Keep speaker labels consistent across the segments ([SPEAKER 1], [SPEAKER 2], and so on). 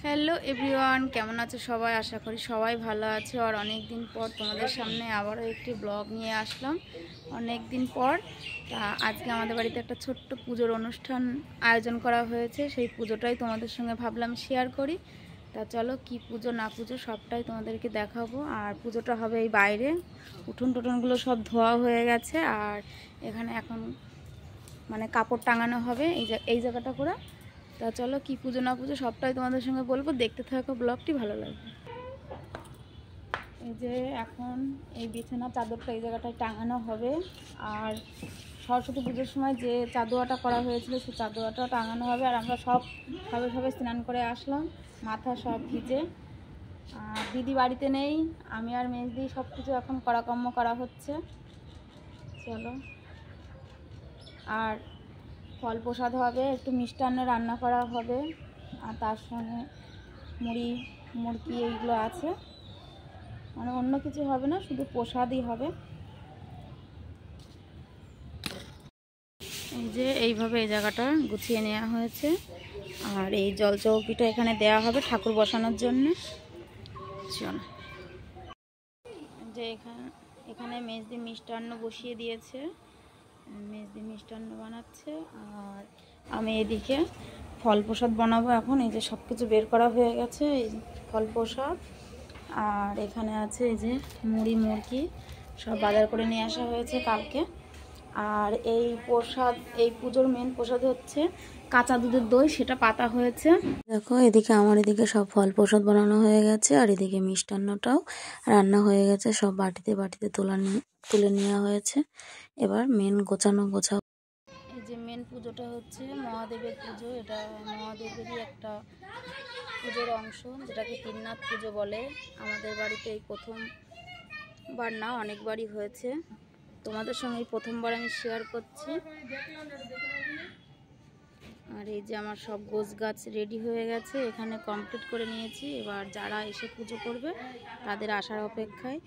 [SPEAKER 1] Hello everyone, কেমন আছো সবাই? আশা করি সবাই ভালো আছো। আর অনেক দিন পর তোমাদের সামনে আবারও একটি ব্লগ নিয়ে আসলাম। অনেক দিন পর আজকে আমাদের বাড়িতে একটা ছোট্ট পুজোর অনুষ্ঠান আয়োজন করা হয়েছে। সেই পুজোটাই তোমাদের সঙ্গে ভাবলাম শেয়ার করি। তা চলো, কি পুজো না পুজো সবটাই তোমাদেরকে দেখাবো। আর পুজোটা হবে এই বাইরে, উঠোন টুটনগুলো সব ধোয়া হয়ে গেছে। আর এখানে এখন মানে কাপড় টাঙানো হবে এই জায়গাটা করে। তা চলো, কি পুজো না পুজো সবটাই তোমাদের সঙ্গে বলবো, দেখতে থাকো, ব্লগটি ভালো লাগবে। এই যে এখন এই বিছানা চাদরটা এই জায়গাটায় টাঙানো হবে। আর সরস্বতী পুজোর সময় যে চাদোয়াটা করা হয়েছিল সেই চাদোয়াটা টাঙানো হবে। আর আমরা সবে স্নান করে আসলাম, মাথা সব ভিজে। আর দিদি বাড়িতে নেই, আমি আর মেজদি সব কিছু এখন করাকর্ম করা হচ্ছে। চলো, আর ফল প্রসাদ হবে, একটু মিষ্টান্ন রান্না করা হবে। আর তার সঙ্গে মুড়কি এইগুলো আছে, মানে অন্য কিছু হবে না, শুধু প্রসাদই হবে। এই যে এইভাবে এই জায়গাটা গুছিয়ে নেওয়া হয়েছে। আর এই জল চৌকিটা এখানে দেওয়া হবে ঠাকুর বসানোর জন্য। চলো, যে এখানে মেজদি মিষ্টান্ন বসিয়ে দিয়েছে, মেজদি মিষ্টান্ন বানাচ্ছে। আর আমি এদিকে ফল প্রসাদ বানাবো এখন। এই যে সব কিছু বের করা হয়ে গেছে, এই ফল প্রসাদ। আর এখানে আছে এই যে মুড়কি সব বাজার করে নিয়ে আসা হয়েছে কালকে। আর এই প্রসাদ, এই পুজোর মেন প্রসাদ হচ্ছে কাঁচা দুধের দই, সেটা পাতা হয়েছে। দেখো এদিকে আমার এদিকে সব ফল প্রসাদ বানানো হয়ে গেছে। আর এদিকে মিষ্টান্নটাও রান্না হয়ে গেছে, সব বাটিতে তুলে নেওয়া হয়েছে। এবার মেন গোছা। এই যে মেন পুজোটা হচ্ছে মহাদেবের পুজো। এটা মহাদেবেরই একটা পুজোর অংশ, যেটাকে তিননাথ পুজো বলে। আমাদের বাড়িতে এই প্রথমবার না, অনেকবারই হয়েছে। তোমাদের সঙ্গে এই প্রথমবার আমি শেয়ার করছি। আর এই যে আমার সব গোছ গাছ রেডি হয়ে গেছে, এখানে কমপ্লিট করে নিয়েছি। এবার যারা এসে পুজো করবে তাদের আসার অপেক্ষায়।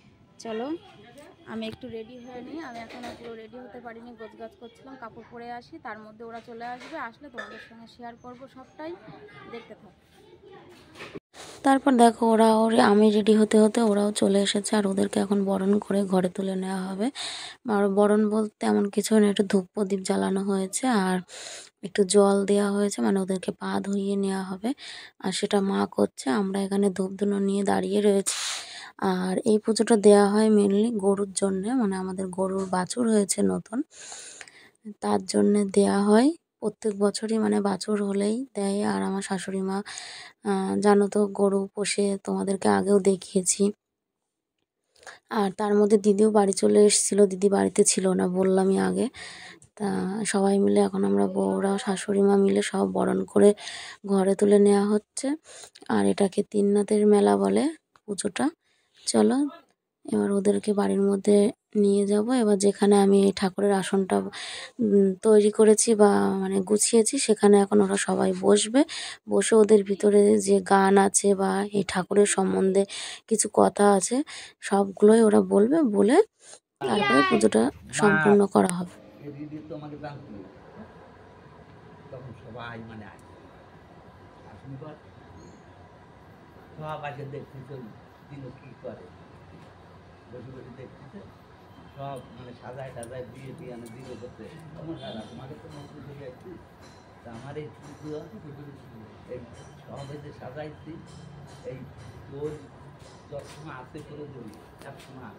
[SPEAKER 1] চলো, আমি একটু রেডি হয়ে নিই। আমি এখনও পুরো রেডি হতে পারিনি, গোছ গাছ করছিলাম, কাপড় পরে আসি, তার মধ্যে ওরা চলে আসবে। আসলে তোমাদের সঙ্গে শেয়ার করব সবটাই, দেখতে থাকো। তারপর দেখো আমি রেডি হতে হতে ওরাও চলে এসেছে। আর ওদেরকে এখন বরণ করে ঘরে তুলে নেওয়া হবে। আর বরণ বলতে এমন কিছু না, একটু ধূপ প্রদীপ জ্বালানো হয়েছে আর একটু জল দেওয়া হয়েছে, মানে ওদেরকে পা ধুইয়ে নেওয়া হবে। আর সেটা মা করছে, আমরা এখানে ধূপ ধুনো নিয়ে দাঁড়িয়ে রয়েছি। আর এই পুজোটা দেওয়া হয় মেনলি গরুর জন্যে, মানে আমাদের গরুর বাছুর হয়েছে নতুন, তার জন্যে দেয়া হয়। প্রত্যেক বছরই মানে বাছুর হলেই দেয়। আর আমার শাশুড়ি মা জানো তো গরু পোষে, তোমাদেরকে আগেও দেখিয়েছি। আর তার মধ্যে দিদিও বাড়ি চলে এসেছিলো, দিদি বাড়িতে ছিল না, বললামই আগে। তা সবাই মিলে এখন আমরা বউরা শাশুড়ি মা মিলে সব বরণ করে ঘরে তুলে নেওয়া হচ্ছে। আর এটাকে তিননাথের মেলা বলে পুজোটা। চলো, এবার ওদেরকে বাড়ির মধ্যে নিয়ে যাব। এবার যেখানে আমি এই ঠাকুরের আসনটা তৈরি করেছি বা মানে গুছিয়েছি, সেখানে এখন ওরা সবাই বসবে। বসে ওদের ভিতরে যে গান আছে বা এই ঠাকুরের সম্বন্ধে কিছু কথা আছে, সবগুলোই ওরা বলবে, বলে তারপরে পুজোটা সম্পূর্ণ করা হবে।
[SPEAKER 2] সব মানে সাজায় টাজায় দিয়ে আমি দিলে করতে তোমাকে তো নতুন হয়ে যাচ্ছি। তা আমার এই পুজো এই সবে যে সাজাইছি, এই তোর যত সময় আছে করে বলি এক সময়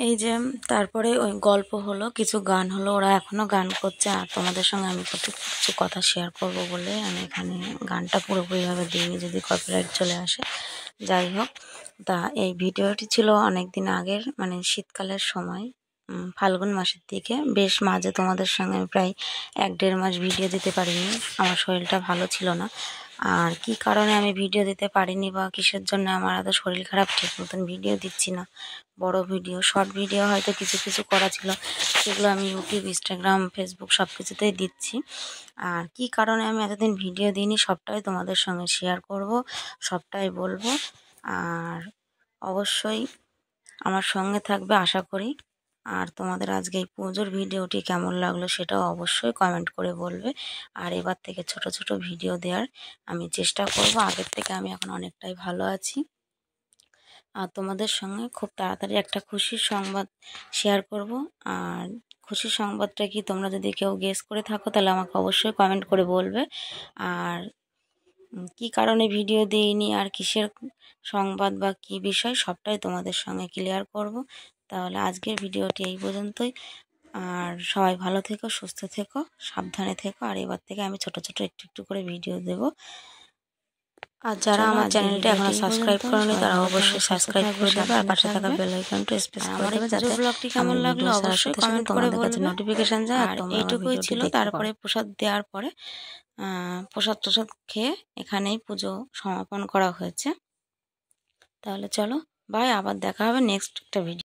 [SPEAKER 1] এই যে তারপরে ওই গল্প হলো, কিছু গান হলো, ওরা এখনো গান করছে। আর তোমাদের সঙ্গে আমি কিছু কথা শেয়ার করব বলে আমি এখানে গানটা পুরোপুরিভাবে দিইনি, যদি কপিরাইট চলে আসে। যাই হোক, তা এই ভিডিওটি ছিল অনেক দিন আগের, মানে শীতকালের সময়, ফাল্গুন মাসের দিকে। বেশ মাঝে তোমাদের সঙ্গে আমি প্রায় 1-1.5 মাস ভিডিও দিতে পারিনি, আমার শরীরটা ভালো ছিল না। আর কি কারণে আমি ভিডিও দিতে পারিনি বা কিসের জন্য আমার এত শরীর খারাপ, ঠিক মতন ভিডিও দিচ্ছি না। বড় ভিডিও, শর্ট ভিডিও হয়তো কিছু কিছু করা ছিল, সেগুলো আমি ইউটিউব, ইনস্টাগ্রাম, ফেসবুক সব কিছুতেই দিচ্ছি। আর কি কারণে আমি এতদিন ভিডিও দিইনি সবটাই তোমাদের সঙ্গে শেয়ার করব, সবটাই বলবো। আর অবশ্যই আমার সঙ্গে থাকবে আশা করি। আর তোমাদের আজকে এই পুজোর ভিডিওটি কেমন লাগলো সেটাও অবশ্যই কমেন্ট করে বলবে। আর এবার থেকে ছোট ছোট ভিডিও দেওয়ার আমি চেষ্টা করব। আগের থেকে আমি এখন অনেকটাই ভালো আছি। আর তোমাদের সঙ্গে খুব তাড়াতাড়ি একটা খুশির সংবাদ শেয়ার করব। আর খুশির সংবাদটা কি তোমরা যদি কেউ গেস করে থাকো তাহলে আমাকে অবশ্যই কমেন্ট করে বলবে। আর কি কারণে ভিডিও দিইনি আর কিসের সংবাদ বা কি বিষয় সবটাই তোমাদের সঙ্গে ক্লিয়ার করব। তাহলে আজকের ভিডিওটি এই পর্যন্তই। আর সবাই ভালো থেকো, সুস্থ থেকো, সাবধানে থেকো। আর এবার থেকে আমি ছোট ছোট একটু একটু করে ভিডিও দেব। আর যারা আমার চ্যানেলটা এখনো সাবস্ক্রাইব করেনি তারা অবশ্যই সাবস্ক্রাইব করে দেবে আর পাশে থাকা বেল আইকনটা প্রেস করে দেবে, যাতে ব্লগটি কেমন লাগলো অবশ্যই কমেন্ট করে বলবে, নোটিফিকেশন যায়। আর এইটুকুই ছিল। তারপরে প্রসাদ দেওয়ার পরে প্রসাদ টসাদ খেয়ে এখানেই পুজো সমাপন করা হয়েছে। তাহলে চলো, বাই, আবার দেখা হবে নেক্সট একটা ভিডিও।